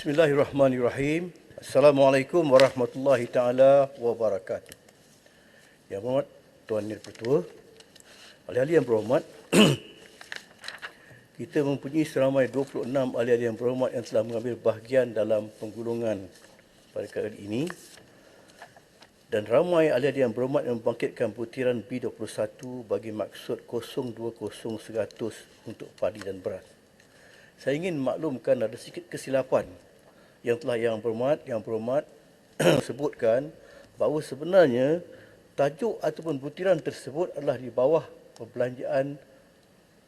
Bismillahirrahmanirrahim. Assalamualaikum warahmatullahi taala wabarakatuh. Yang berhormat Tuan Nil Pertua, ahli-ahli yang berhormat, kita mempunyai seramai 26 ahli-ahli yang berhormat yang telah mengambil bahagian dalam penggulungan pada kali ini, dan ramai ahli-ahli yang berhormat yang membangkitkan butiran B21 bagi maksud 020-100 untuk padi dan beras. Saya ingin maklumkan ada sedikit kesilapan yang telah yang berhormat sebutkan bahawa sebenarnya tajuk ataupun butiran tersebut adalah di bawah perbelanjaan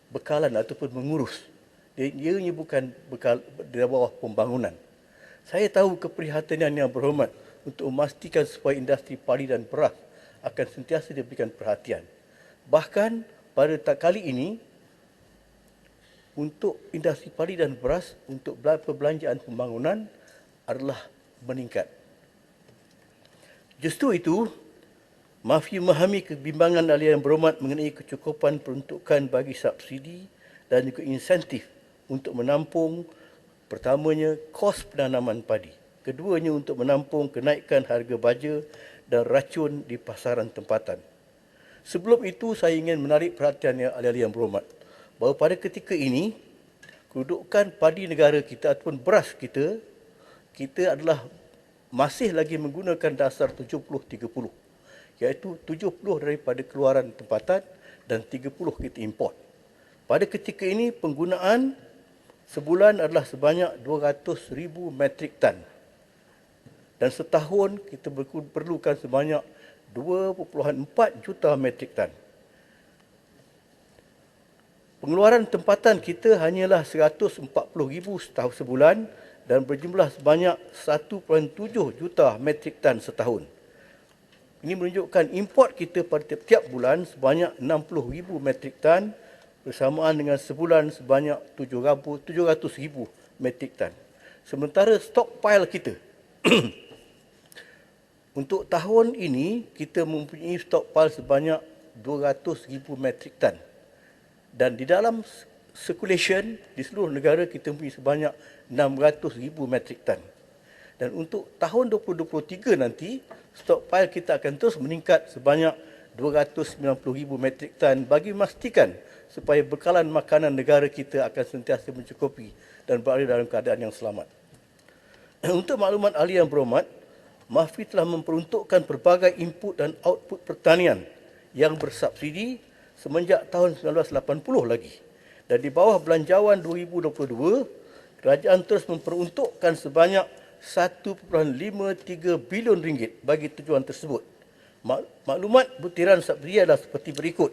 bekalan ataupun mengurus. Ianya bukan bekal di bawah pembangunan. Saya tahu keprihatinan yang berhormat untuk memastikan supaya industri padi dan beras akan sentiasa diberikan perhatian. Bahkan pada kali ini, untuk industri padi dan beras untuk perbelanjaan pembangunan adalah meningkat. Justru itu, Mafi memahami kebimbangan ahli yang berhormat mengenai kecukupan peruntukan bagi subsidi dan juga insentif untuk menampung pertamanya kos penanaman padi, keduanya untuk menampung kenaikan harga baja dan racun di pasaran tempatan. Sebelum itu, saya ingin menarik perhatian ahli-ahli yang berhormat bahawa pada ketika ini, kedudukan padi negara kita ataupun beras kita adalah masih lagi menggunakan dasar 70-30, iaitu 70 daripada keluaran tempatan dan 30 kita import. Pada ketika ini, penggunaan sebulan adalah sebanyak 200,000 metrik tan. Dan setahun kita perlukan sebanyak 2.4 juta metrik tan. Pengeluaran tempatan kita hanyalah 140,000 setahun sebulan dan berjumlah sebanyak 1.7 juta metrik tan setahun. Ini menunjukkan import kita pada tiap-tiap bulan sebanyak 60,000 metrik tan bersamaan dengan sebulan sebanyak 700,000 metrik tan. Sementara stockpile kita untuk tahun ini kita mempunyai stockpile sebanyak 200,000 metrik tan. Dan di dalam circulation di seluruh negara kita mempunyai sebanyak 600,000 metrik tan. Dan untuk tahun 2023 nanti, stockpile kita akan terus meningkat sebanyak 290,000 metrik tan bagi memastikan supaya bekalan makanan negara kita akan sentiasa mencukupi dan berada dalam keadaan yang selamat. Untuk maklumat ahli yang berhormat, Mafi telah memperuntukkan pelbagai input dan output pertanian yang bersubsidi semenjak tahun 1980 lagi. Dan di bawah belanjawan 2022, kerajaan terus memperuntukkan sebanyak 1.53 bilion ringgit bagi tujuan tersebut. Maklumat butiran subsidi adalah seperti berikut.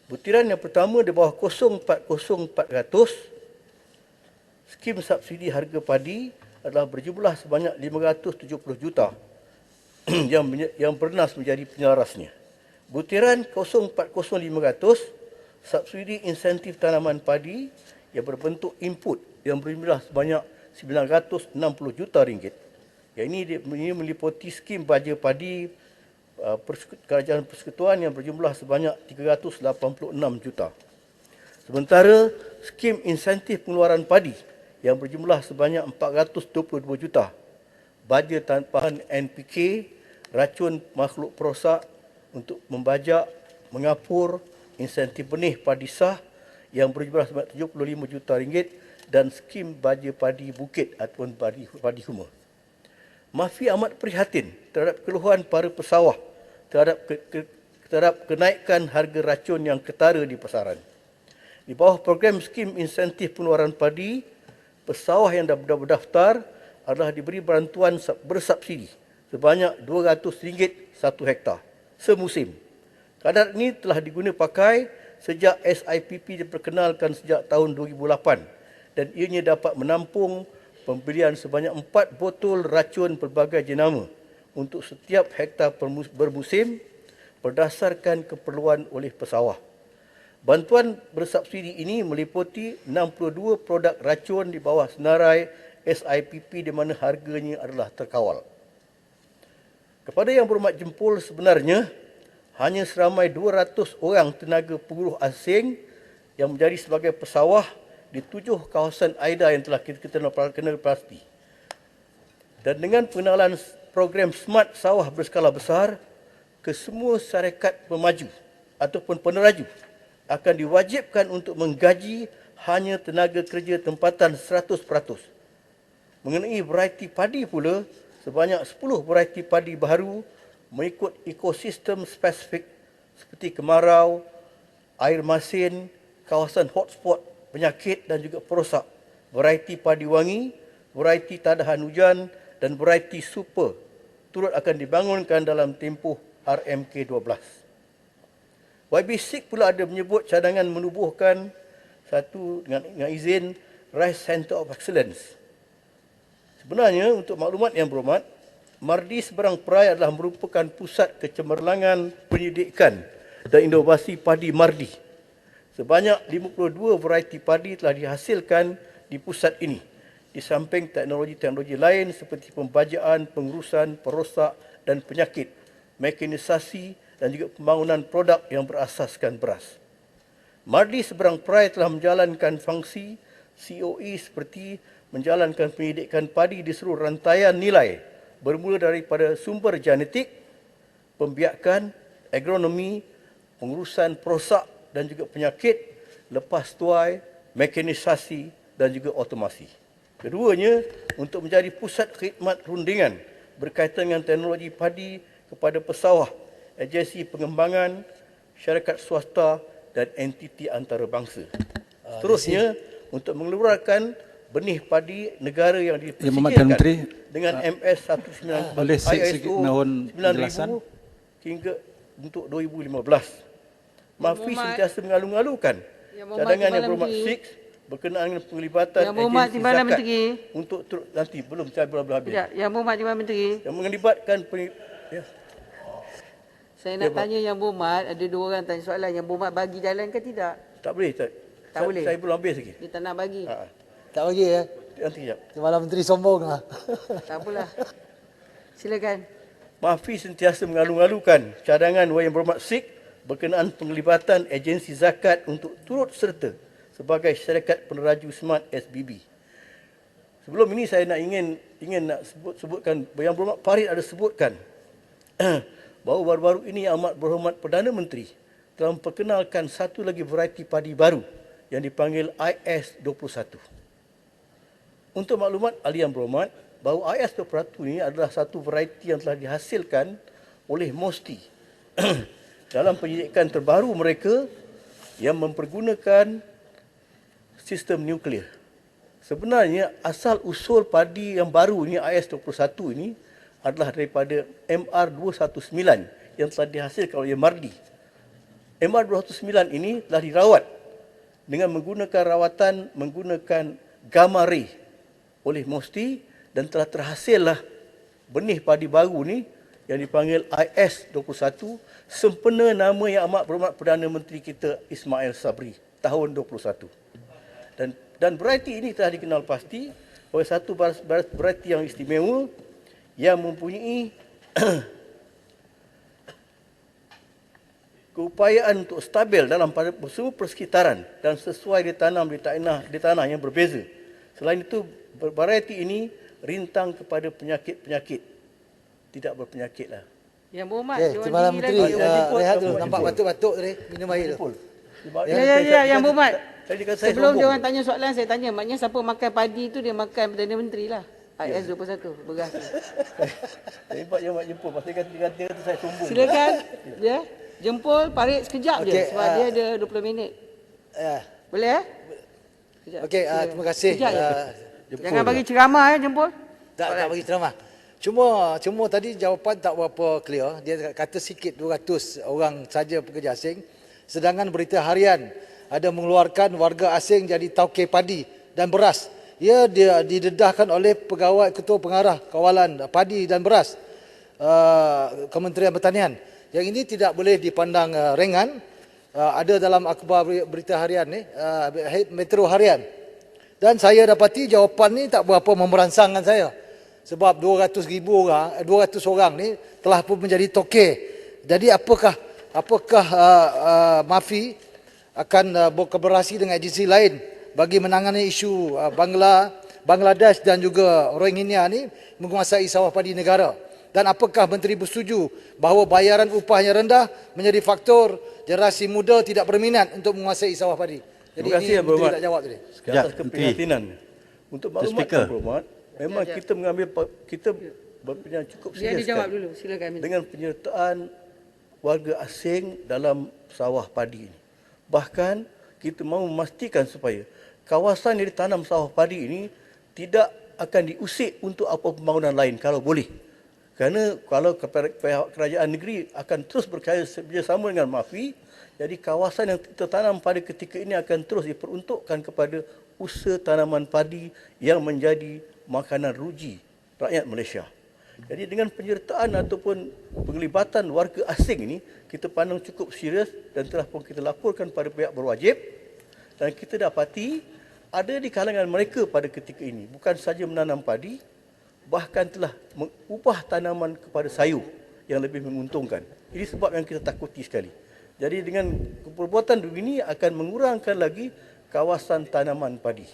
Butiran yang pertama di bawah 040-400, skim subsidi harga padi adalah berjumlah sebanyak 570 juta yang bernas menjadi penyelarasnya. Butiran 040-500, subsidi insentif tanaman padi yang berbentuk input yang berjumlah sebanyak 960 juta ringgit. Yang ini meliputi skim baja padi kerajaan persekutuan yang berjumlah sebanyak 386 juta. Sementara skim insentif pengeluaran padi yang berjumlah sebanyak 422 juta. Baja tampahan NPK, racun makhluk perosak untuk membajak, mengapur, insentif benih padi sah yang berjumlah sebanyak 75 juta ringgit dan skim baja padi bukit ataupun padi huma. Mafi amat prihatin terhadap keluhan para pesawah terhadap kenaikan harga racun yang ketara di pasaran. Di bawah program skim insentif pengeluaran padi, pesawah yang dah berdaftar adalah diberi bantuan bersubsidi sebanyak RM200 satu hektar semusim. Kadar ini telah diguna pakai sejak SIPP diperkenalkan sejak tahun 2008 dan ianya dapat menampung pembelian sebanyak 4 botol racun pelbagai jenama untuk setiap hektar bermusim berdasarkan keperluan oleh pesawah. Bantuan bersubsidi ini meliputi 62 produk racun di bawah senarai SIPP di mana harganya adalah terkawal. Kepada yang berhormat jempol, sebenarnya hanya seramai 200 orang tenaga penguruh asing yang menjadi sebagai pesawah di 7 kawasan AIDA yang telah kita kena pasti. Dan dengan pengenalan program Smart Sawah berskala besar ke semua syarikat pemaju ataupun peneraju akan diwajibkan untuk menggaji hanya tenaga kerja tempatan 100%. Mengenai variety padi pula, sebanyak 10 variety padi baru mengikut ekosistem spesifik seperti kemarau, air masin, kawasan hotspot, penyakit dan juga perosak, variety padi wangi, variety tadahan hujan dan variety super turut akan dibangunkan dalam tempoh RMK12. YB6 pula ada menyebut cadangan menubuhkan satu dengan izin Rice Center of Excellence. Sebenarnya untuk maklumat yang berhormat, Mardi Seberang Perai adalah merupakan pusat kecemerlangan penyidikan dan inovasi padi Mardi. Sebanyak 52 variety padi telah dihasilkan di pusat ini, di samping teknologi-teknologi lain seperti pembajaan, pengurusan, perosak dan penyakit, mekanisasi dan juga pembangunan produk yang berasaskan beras. Mardi Seberang Perai telah menjalankan fungsi COE seperti menjalankan penyidikan padi di seluruh rantaian nilai bermula daripada sumber genetik, pembiakan, agronomi, pengurusan perosak dan juga penyakit, lepas tuai, mekanisasi dan juga otomasi. Keduanya untuk menjadi pusat khidmat rundingan berkaitan dengan teknologi padi kepada pesawah, agensi pengembangan, syarikat swasta dan entiti antarabangsa. Seterusnya untuk mengeluarkan benih padi negara yang dipersihkan dengan MS 19 boleh ISO mohon penjelasan 9000 hingga untuk 2015. Mafi sentiasa mengalu-alukan cadangan yang berhormat 6 berkenaan dengan penglibatan agensi zakat untuk nanti belum saya belum habis. Yang Berhormat Timbalan Menteri. Yang melibatkan Saya nak tanya Yang Berhormat, ada dua orang tanya soalan. Yang Berhormat bagi jalan ke tidak? Tak boleh. Tak boleh. Saya belum habis lagi. Dia tak nak bagi. Tak bagi ya? Nanti sekejap. Timbalan Menteri sombong lah. Tak apalah. Silakan. Mafi sentiasa mengalu-alukan cadangan Yang Berhormat Sik berkenaan penglibatan agensi zakat untuk turut serta sebagai syarikat peneraju Smart SBB. Sebelum ini saya ingin nak sebutkan Yang Berhormat Farid ada sebutkan bahawa baru-baru ini Yang Amat Berhormat Perdana Menteri telah memperkenalkan satu lagi variety padi baru yang dipanggil IS21. Untuk maklumat ahli Yang Berhormat, bahawa IS21 ini adalah satu variety yang telah dihasilkan oleh MOSTI dalam penyidikan terbaru mereka yang mempergunakan sistem nuklear. Sebenarnya asal usul padi yang baru ini IS21 ini adalah daripada MR219 yang telah dihasilkan oleh Mardi. MR219 ini telah dirawat dengan menggunakan rawatan menggunakan gamma ray oleh MOSTI dan telah terhasillah benih padi baru ni yang dipanggil IS21 sempena nama Yang Amat Berhormat Perdana Menteri kita Ismail Sabri tahun 21. Dan variety ini telah dikenal pasti oleh satu variety yang istimewa yang mempunyai keupayaan untuk stabil dalam semua persekitaran dan sesuai ditanam di tanah yang berbeza. Selain itu, variety ini rintang kepada penyakit-penyakit. Tidak berpenyakit lah. Yang Berhormat, Timbalan Menteri, rehat dulu. Nampak batuk-batuk tadi, minum air tu. Ya, Yang Berhormat. Sebelum dia orang sombong. tanya soalan, saya tanya. Maknanya siapa makan padi tu, dia makan Perdana Menteri lah. IS21, beras. Saya nampak yang jemput. Pasal kata saya sombong. Silakan. Ya. Jempol, Farid sekejap je. Okey, Sebab dia ada 20 minit. Boleh ya? Sekejap. Okey, terima kasih. Sekejap je. Jangan bagi ceramah ya, Jempol. Tak bagi ceramah. Cuma tadi jawapan tak berapa clear. Dia kata sikit 200 orang saja pekerja asing. Sedangkan berita harian ada mengeluarkan warga asing jadi tauke padi dan beras. Dia didedahkan oleh pegawai ketua pengarah kawalan padi dan beras Kementerian Pertanian. Yang ini tidak boleh dipandang ringan. Ada dalam akhbar berita harian ni, Metro Harian. Dan saya dapati jawapan ni tak berapa memerangsangkan saya. Sebab 200 orang ni telah pun menjadi toke. Jadi apakah Mafi akan berkolaborasi dengan agensi lain bagi menangani isu Bangla Bangladesh dan juga Rohingya ni menguasai sawah padi negara? Dan apakah Menteri bersetuju bahawa bayaran upahnya rendah menjadi faktor generasi muda tidak berminat untuk menguasai sawah padi? Jadi Terima kasih, ini Yang Menteri Berhormat. tak jawab tadi. Sekejap, atas keprihatinan. Untuk maklumat Speaker. Yang Berhormat, memang kita mengambil kita berpinjam cukup Biar serius dijawab sekali dulu. Silakan. dengan penyertaan warga asing dalam sawah padi ini. Bahkan kita mahu memastikan supaya kawasan yang ditanam sawah padi ini tidak akan diusik untuk apa pembangunan lain kalau boleh. Kerana kalau kerajaan negeri akan terus bekerjasama dengan MAFI, jadi kawasan yang kita tanam pada ketika ini akan terus diperuntukkan kepada usaha tanaman padi yang menjadi makanan ruji rakyat Malaysia. Jadi dengan penyertaan ataupun penglibatan warga asing ini, kita pandang cukup serius dan telah pun kita laporkan pada pihak berwajib, dan kita dapati ada di kalangan mereka pada ketika ini bukan saja menanam padi, bahkan telah mengubah tanaman kepada sayur yang lebih menguntungkan. Ini sebab yang kita takuti sekali. Jadi dengan perbuatan begini akan mengurangkan lagi kawasan tanaman padi.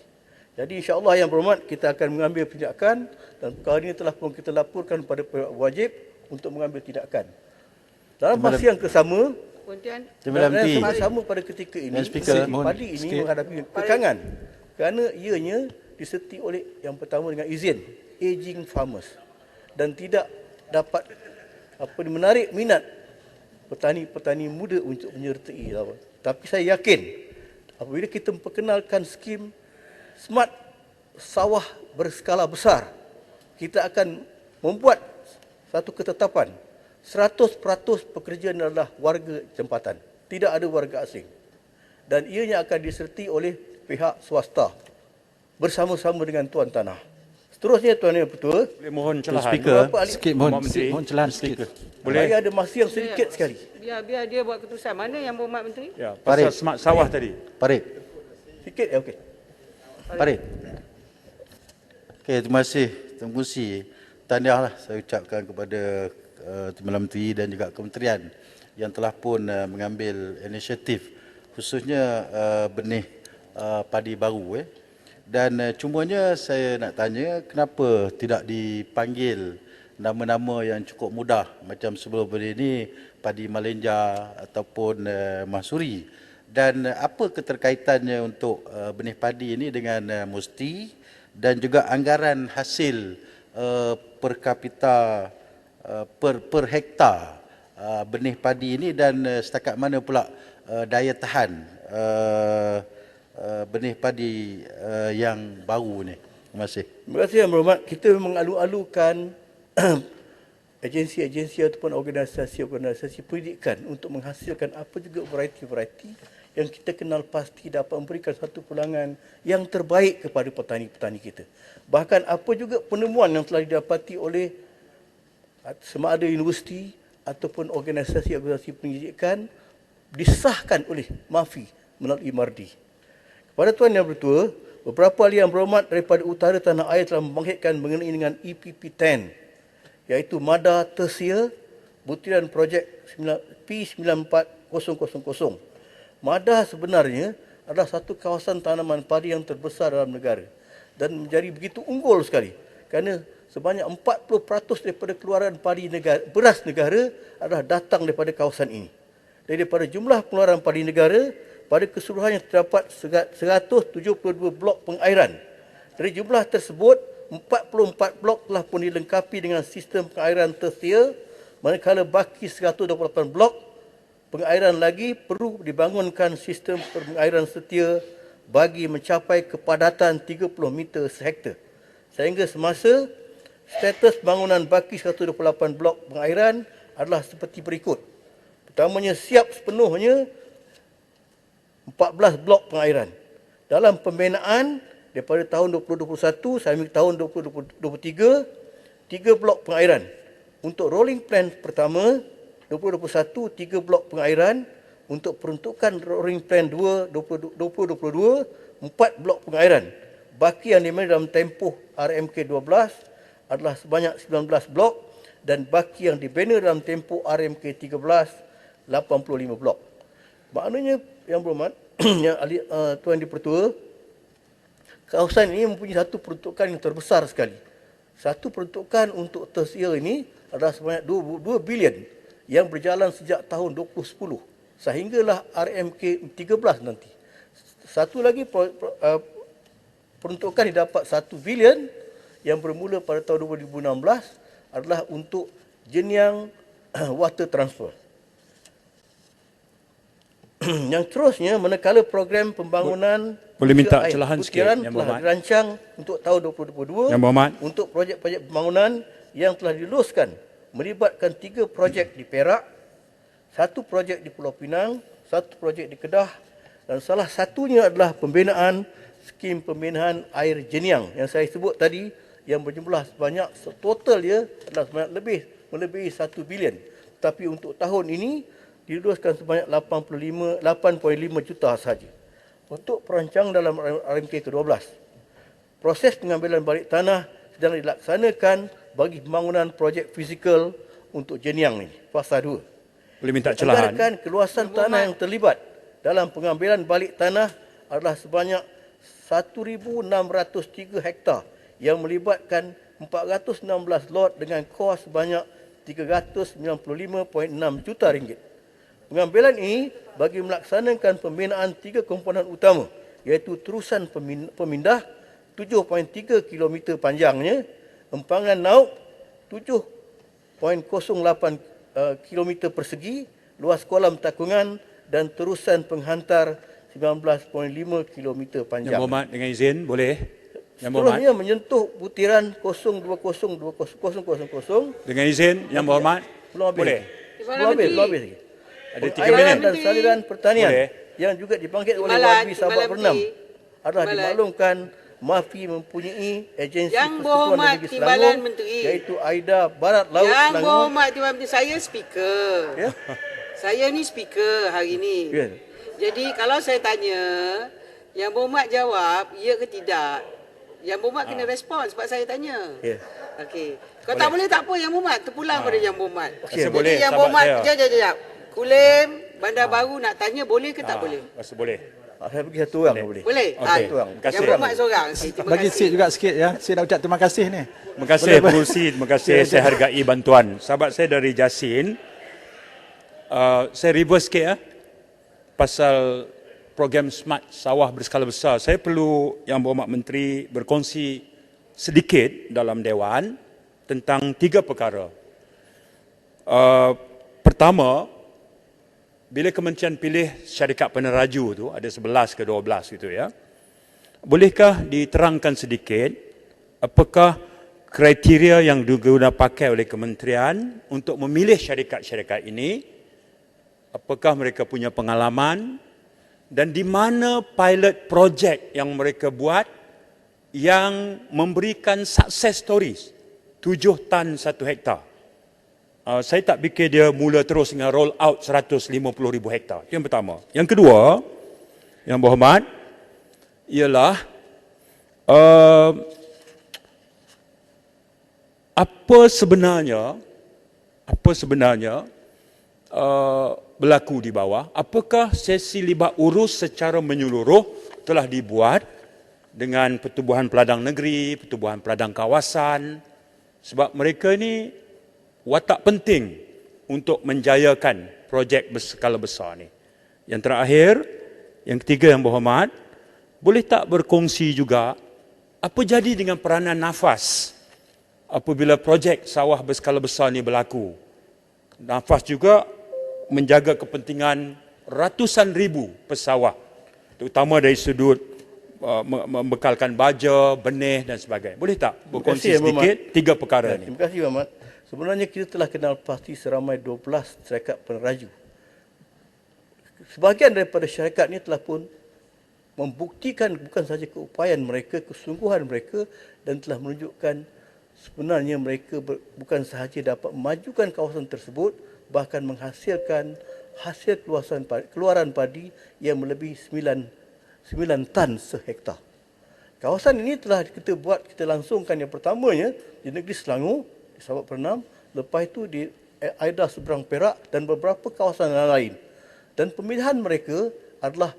Jadi insya-Allah Yang Berhormat, kita akan mengambil tindakan dan perkara ini telah pun kita laporkan kepada pihak wajib untuk mengambil tindakan. Dalam masa yang sama, Pontian. Terima kasih. sama pada ketika ini, Dan Speaker, mohon padi ini sikit. menghadapi tekangan kerana ianya disertai oleh yang pertama dengan izin aging farmers dan tidak dapat menarik minat petani-petani muda untuk menyertai. Tapi saya yakin apabila kita memperkenalkan skim Smart Sawah Berskala Besar, kita akan membuat satu ketetapan 100% pekerja adalah warga tempatan, tidak ada warga asing, dan ianya akan disertai oleh pihak swasta bersama-sama dengan tuan tanah. Seterusnya, Tuan Yang Ketua, Boleh mohon Tuan celahan. Speaker, Beberapa ahli- sikit Mohon mohon, Menteri. mohon celahan sikit. Boleh? saya ada masa yang sedikit sekali. Biar dia buat keputusan. Mana Yang Berhormat Menteri? Ya, Farid. pasal smart sawah tadi. Farid, Sikit ya, okey. Farid. Okey, terima kasih. Terima kasih. Tahniahlah saya ucapkan kepada Timbalan Menteri dan juga kementerian yang telah pun mengambil inisiatif khususnya benih padi baru. Dan cumanya saya nak tanya, kenapa tidak dipanggil nama-nama yang cukup mudah macam sebelum ini, padi Malenja ataupun Mahsuri? Dan apa keterkaitannya untuk benih padi ini dengan Musti dan juga anggaran hasil per kapita per hektar benih padi ini, dan setakat mana pula daya tahan benih padi yang baru ni? Terima kasih. Terima kasih Yang Berhormat. Kita memang alu-alukan agensi-agensi ataupun organisasi-organisasi pendidikan untuk menghasilkan apa juga variety-variety yang kita kenal pasti dapat memberikan satu pulangan yang terbaik kepada petani-petani kita. Bahkan apa juga penemuan yang telah didapati oleh sama ada universiti ataupun organisasi-organisasi pendidikan disahkan oleh MAFI melalui MARDI. Kepada Tuan Yang Bertua, beberapa ahli yang berhormat daripada utara tanah air telah membangkitkan mengenai dengan EPP10, iaitu Mada Tersia butiran projek P94000. Mada sebenarnya adalah satu kawasan tanaman padi yang terbesar dalam negara dan menjadi begitu unggul sekali kerana sebanyak 40% daripada keluaran padi negara, beras negara adalah datang daripada kawasan ini. Daripada jumlah pengeluaran padi negara, pada keseluruhannya terdapat 172 blok pengairan. Dari jumlah tersebut, 44 blok telah pun dilengkapi dengan sistem pengairan tersia, manakala baki 128 blok pengairan lagi perlu dibangunkan sistem pengairan setia bagi mencapai kepadatan 30 meter sehektar. Sehingga semasa, status bangunan baki 128 blok pengairan adalah seperti berikut. Pertamanya, siap sepenuhnya 14 blok pengairan. Dalam pembinaan daripada tahun 2021 sampai tahun 2023, 3 blok pengairan. Untuk rolling plan pertama 2021, 3 blok pengairan. Untuk peruntukan rolling plan 2 2022, 4 blok pengairan. Baki yang dimana dalam tempoh RMK 12 adalah sebanyak 19 blok, dan baki yang dibina dalam tempoh RMK 13 85 blok. Maknanya Yang Berhormat, yang Tuan Di Pertua, kawasan ini mempunyai satu peruntukan yang terbesar sekali. Satu peruntukan untuk tersia ini adalah sebanyak 2 bilion yang berjalan sejak tahun 2010 sehinggalah RMK 13 nanti. Satu lagi peruntukan didapat 1 bilion yang bermula pada tahun 2016 adalah untuk jenjang water transfer. Yang terusnya, manakala program pembangunan Boleh minta usaha air celahan sikit, butiran Yang telah Berhormat. dirancang untuk tahun 2022 Yang Berhormat. untuk projek-projek pembangunan yang telah diluluskan melibatkan 3 projek di Perak, 1 projek di Pulau Pinang, 1 projek di Kedah dan salah satunya adalah pembinaan skim pembinaan air jenjang yang saya sebut tadi yang berjumlah sebanyak total dia adalah sebanyak melebihi 1 bilion. Tapi untuk tahun ini diluluskan sebanyak 8.5 juta sahaja. Untuk perancang dalam RMK ke-12, proses pengambilan balik tanah sedang dilaksanakan bagi pembangunan projek fizikal untuk jenjang ini, fasa 2. Boleh minta celahan. Anggaran keluasan tanah yang terlibat dalam pengambilan balik tanah adalah sebanyak 1,603 hektar yang melibatkan 416 lot dengan kos sebanyak 395.6 juta ringgit. Pengambilan ini bagi melaksanakan pembinaan 3 komponen utama, iaitu terusan pemindah 7.3 km panjangnya, empangan nauk 7.08 km persegi, luas kolam takungan dan terusan penghantar 19.5 km Yang panjang. Berhormat, dengan izin, boleh? Yang Berhormat. Seterusnya menyentuh butiran 0202000. Dengan izin, Yang Berhormat. Belum habis. Boleh? Belum habis lagi. Ada 3 Pengairan minit. dan saliran pertanian Boleh. yang juga dibangkit oleh Timbalan, Wabi Sabak Timbalan Bernam Menteri. adalah Timbalan. dimaklumkan MAFI mempunyai agensi Yang Persekutuan Berhormat Negeri Timbalan Selangor Menteri. iaitu AIDA Barat Laut Yang Selangor. Berhormat Timbalan Menteri, saya speaker. Ya. Saya ni speaker hari ni. Ya. Jadi kalau saya tanya, Yang Berhormat jawab ya ke tidak. Yang Berhormat kena respon sebab saya tanya. Ya. Okey. Kalau tak boleh tak apa Yang Berhormat, terpulang pada Yang Berhormat. Okey, Jadi boleh, Yang sahabat Berhormat, saya. jap. Kulim, Bandar Baru nak tanya boleh ke tak boleh? Rasa boleh. Saya bagi satu orang boleh. Boleh? Okey. Ah, Terima kasih. Yang Berhormat seorang. Okey, terima Bagi kasih. Sid juga sikit ya. Sid nak ucap terima kasih ni. Terima kasih Pengurusi, terima kasih, saya hargai bantuan. Sahabat saya dari Jasin, saya reverse sikit ya, pasal program Smart Sawah Berskala Besar. Saya perlu Yang Berhormat Menteri berkongsi sedikit dalam Dewan tentang 3 perkara. Pertama, bila Kementerian pilih syarikat peneraju tu, ada 11 ke 12 gitu ya, bolehkah diterangkan sedikit apakah kriteria yang diguna pakai oleh kementerian untuk memilih syarikat-syarikat ini, apakah mereka punya pengalaman dan di mana pilot project yang mereka buat yang memberikan success stories 7 tan 1 hektar. Saya tak fikir dia mula terus dengan roll out 150,000 hektar. Itu yang pertama. Yang kedua, Yang Berhormat, ialah apa sebenarnya berlaku di bawah? Apakah sesi libat urus secara menyeluruh telah dibuat dengan pertubuhan peladang negeri, pertubuhan peladang kawasan? Sebab mereka ni watak penting untuk menjayakan projek berskala besar ni. Yang terakhir, yang ketiga Yang Berhormat, boleh tak berkongsi juga apa jadi dengan peranan nafas apabila projek sawah berskala besar ni berlaku? Nafas juga menjaga kepentingan ratusan ribu pesawah, terutama dari sudut membekalkan baja, benih dan sebagainya. Boleh tak berkongsi Terima kasih, sedikit 3 perkara ni? Terima kasih, Muhammad. Sebenarnya kita telah kenal pasti seramai 12 syarikat peneraju. Sebahagian daripada syarikat ini telah pun membuktikan bukan sahaja keupayaan mereka, kesungguhan mereka dan telah menunjukkan sebenarnya mereka bukan sahaja dapat memajukan kawasan tersebut, bahkan menghasilkan hasil keluaran padi yang melebihi 9 tan sehektar. Kawasan ini telah kita langsungkan yang pertamanya di negeri Selangor, di Sabak Bernam, lepas itu di AIDA seberang Perak dan beberapa kawasan lain. Dan pemilihan mereka adalah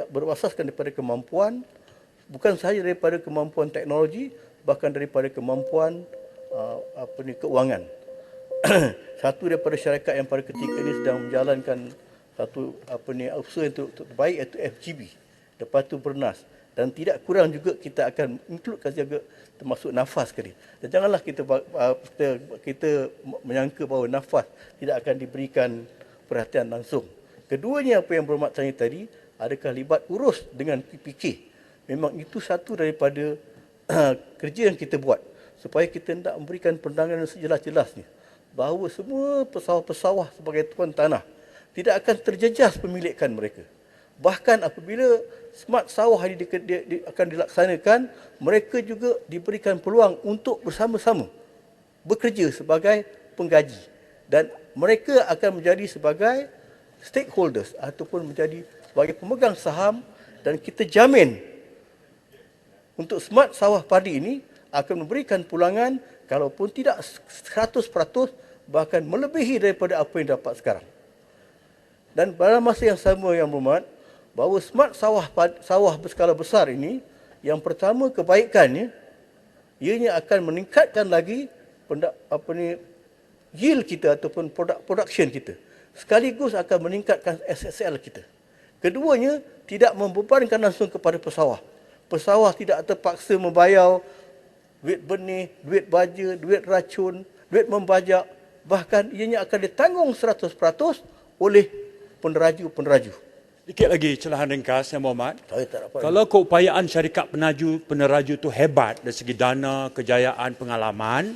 berasaskan daripada kemampuan, Bukan sahaja daripada kemampuan teknologi, bahkan daripada kemampuan keuangan. Satu daripada syarikat yang pada ketika ini sedang menjalankan satu usaha yang terbaik iaitu FGB. Lepas tu Bernas. Dan tidak kurang juga kita akan includekan juga termasuk nafas sekali. Dan janganlah kita menyangka bahawa nafas tidak akan diberikan perhatian langsung. Keduanya apa yang berhormat tanya tadi, adakah libat urus dengan PPK. Memang itu satu daripada kerja yang kita buat supaya kita hendak memberikan pandangan yang sejelas-jelasnya bahawa semua pesawah-pesawah sebagai tuan tanah tidak akan terjejas pemilikan mereka. Bahkan apabila smart sawah ini akan dilaksanakan, mereka juga diberikan peluang untuk bersama-sama bekerja sebagai penggaji. Dan mereka akan menjadi sebagai stakeholders ataupun menjadi sebagai pemegang saham, dan kita jamin untuk smart sawah padi ini akan memberikan pulangan kalaupun tidak 100%, bahkan melebihi daripada apa yang dapat sekarang. Dan pada masa yang sama yang berhormat, bahawa smart sawah berskala besar ini, yang pertama kebaikannya, ianya akan meningkatkan lagi yield kita ataupun production kita. Sekaligus akan meningkatkan SSL kita. Keduanya, tidak membebankan langsung kepada pesawah. Pesawah tidak terpaksa membayar duit benih, duit baja, duit racun, duit membajak. Bahkan ianya akan ditanggung 100% oleh peneraju-peneraju. Sikit lagi celahan ringkas, Yang Berhormat. Saya tak dapat. Kalau keupayaan syarikat peneraju itu hebat dari segi dana, kejayaan, pengalaman,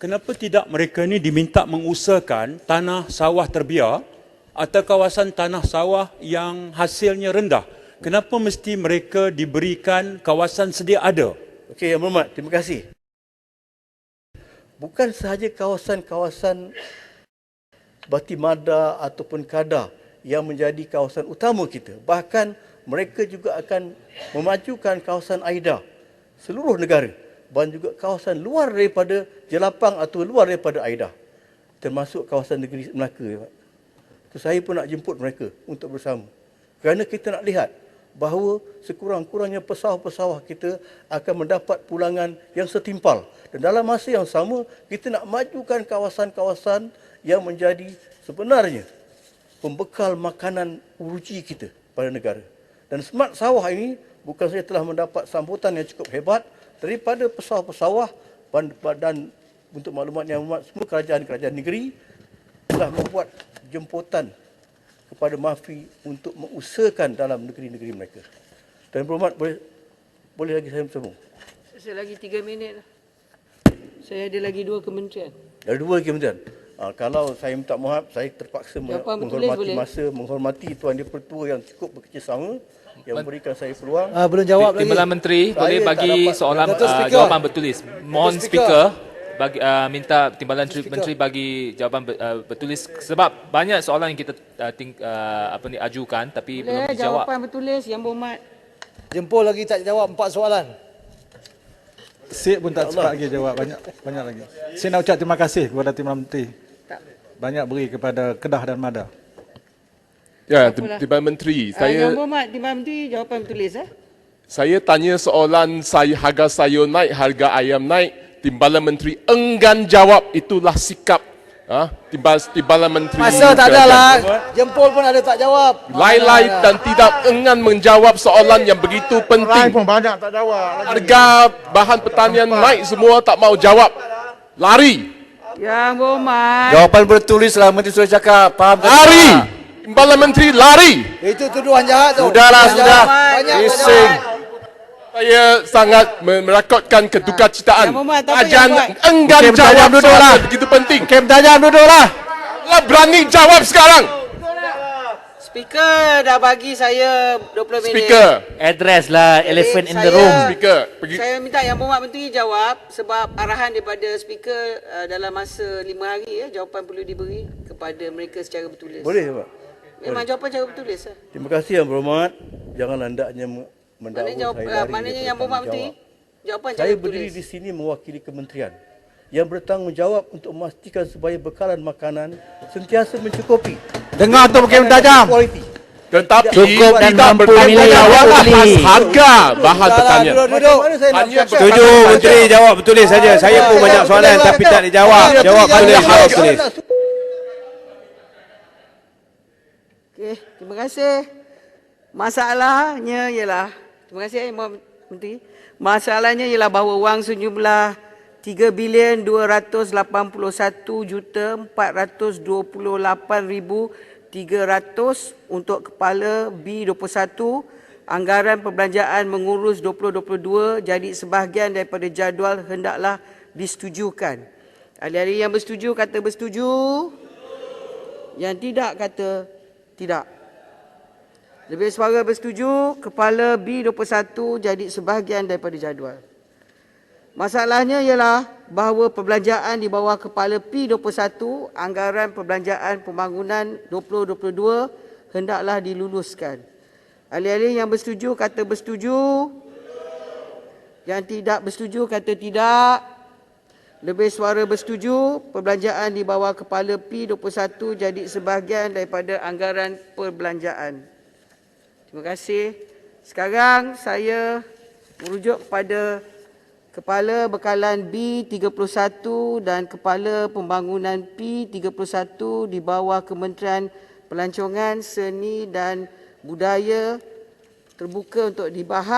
kenapa tidak mereka ni diminta mengusahakan tanah sawah terbiar atau kawasan tanah sawah yang hasilnya rendah? Kenapa mesti mereka diberikan kawasan sedia ada? Okey, Yang Berhormat, terima kasih. Bukan sahaja kawasan-kawasan Batimada ataupun Kada yang menjadi kawasan utama kita. Bahkan mereka juga akan memajukan kawasan AIDA seluruh negara dan juga kawasan luar daripada Jelapang atau luar daripada AIDA, termasuk kawasan negeri Melaka. So, saya pun nak jemput mereka untuk bersama. Kerana kita nak lihat bahawa sekurang-kurangnya pesawah-pesawah kita akan mendapat pulangan yang setimpal. Dan dalam masa yang sama, kita nak majukan kawasan-kawasan yang menjadi sebenarnya pembekal makanan uruji kita pada negara. Dan smart sawah ini bukan saja telah mendapat sambutan yang cukup hebat daripada pesawah-pesawah dan untuk maklumat yang berhormat, semua kerajaan-kerajaan negeri telah membuat jemputan kepada MAFI untuk mengusahakan dalam negeri-negeri mereka. Dan berhormat, boleh lagi saya bersambung? Saya lagi 3 minit. Saya ada lagi 2 kementerian. Ada 2 kementerian. Kalau saya minta maaf, saya terpaksa menghormati Tuan Di-Pertua yang cukup bekerjasama yang memberikan saya peluang. Belum jawab lagi. Timbalan Menteri boleh bagi soalan jawapan bertulis. Mohon speaker bagi minta Timbalan Menteri bagi jawapan bertulis sebab banyak soalan yang kita ajukan tapi belum dijawab. Jawapan bertulis, Yang Berhormat. Jempol lagi tak jawab 4 soalan. Sik pun tak sempat lagi jawab, banyak lagi. Saya nak ucap terima kasih kepada Timbalan Menteri. Banyak beri kepada Kedah dan Mada. Ya, Timbalan Menteri, Yang Berhormat, Timbalan Menteri, jawapan bertulis. Saya tanya soalan harga sayur naik, harga ayam naik. Timbalan Menteri enggan jawab, itulah sikap Timbalan Menteri. Masa tak ada lah. Jempol pun ada tak jawab. Lai-lai dan tidak enggan menjawab soalan yang begitu penting. Pun banyak tak jawab. Harga bahan pertanian naik, semua tak mau jawab. Lari. Yang Berhormat. Jawapan bertulis lah, Menteri sudah cakap. Faham tak? Lari. Timbalan Menteri lari. Itu tuduhan jahat tu. Sudahlah, sudah. Banyak tak Bising. jawab. Saya sangat merakodkan kedukacitaan. Yang Berhormat, tak apa, Ajan Yang Berhormat. enggan Okey, jawab bertajam duduklah. soalan yang begitu penting. Kem tajam duduklah. Lah berani jawab sekarang. Speaker dah bagi saya 20 minit. Speaker. Address lah elephant in the Saya- room. Speaker. Pergi. Saya minta Yang Berhormat Menteri jawab sebab arahan daripada speaker dalam masa 5 hari jawapan perlu diberi kepada mereka secara bertulis. Boleh, Pak? Memang jawapan secara bertulis. Terima kasih Yang Berhormat. Jangan hendaknya mendakwa saya Maknanya Yang Berhormat Menteri jawapan secara Saya bertulis. berdiri di sini mewakili kementerian yang bertanggungjawab untuk memastikan supaya bekalan makanan sentiasa mencukupi. Dengar tu Kem tajam. Kualiti. Tetapi Cukup dan tidak mampu bertanggungjawab nilai atas publik. harga bahan pertanian. Duduk. Mana saya nak Hanya bercakap? Setuju, Menteri jawab bertulis saja. Saya pun banyak soalan tapi tak dijawab. Jawab boleh harap tulis. Okey, terima kasih. Masalahnya ialah, terima kasih Menteri. Masalahnya ialah bahawa wang sejumlah 3,281,428,300 untuk kepala B21 anggaran perbelanjaan mengurus 2022 jadi sebahagian daripada jadual hendaklah disetujukan. Ahli-ahli yang bersetuju kata bersetuju. Yang tidak kata tidak. Lebih suara bersetuju, kepala B21 jadi sebahagian daripada jadual. Masalahnya ialah bahawa perbelanjaan di bawah kepala P21 anggaran perbelanjaan pembangunan 2022 hendaklah diluluskan. Ahli-ahli yang bersetuju kata bersetuju. Yang tidak bersetuju kata tidak. Lebih suara bersetuju, perbelanjaan di bawah kepala P21 jadi sebahagian daripada anggaran perbelanjaan. Terima kasih. Sekarang saya merujuk kepada Kepala Bekalan B31 dan Kepala Pembangunan P31 di bawah Kementerian Pelancongan, Seni dan Budaya terbuka untuk dibahas.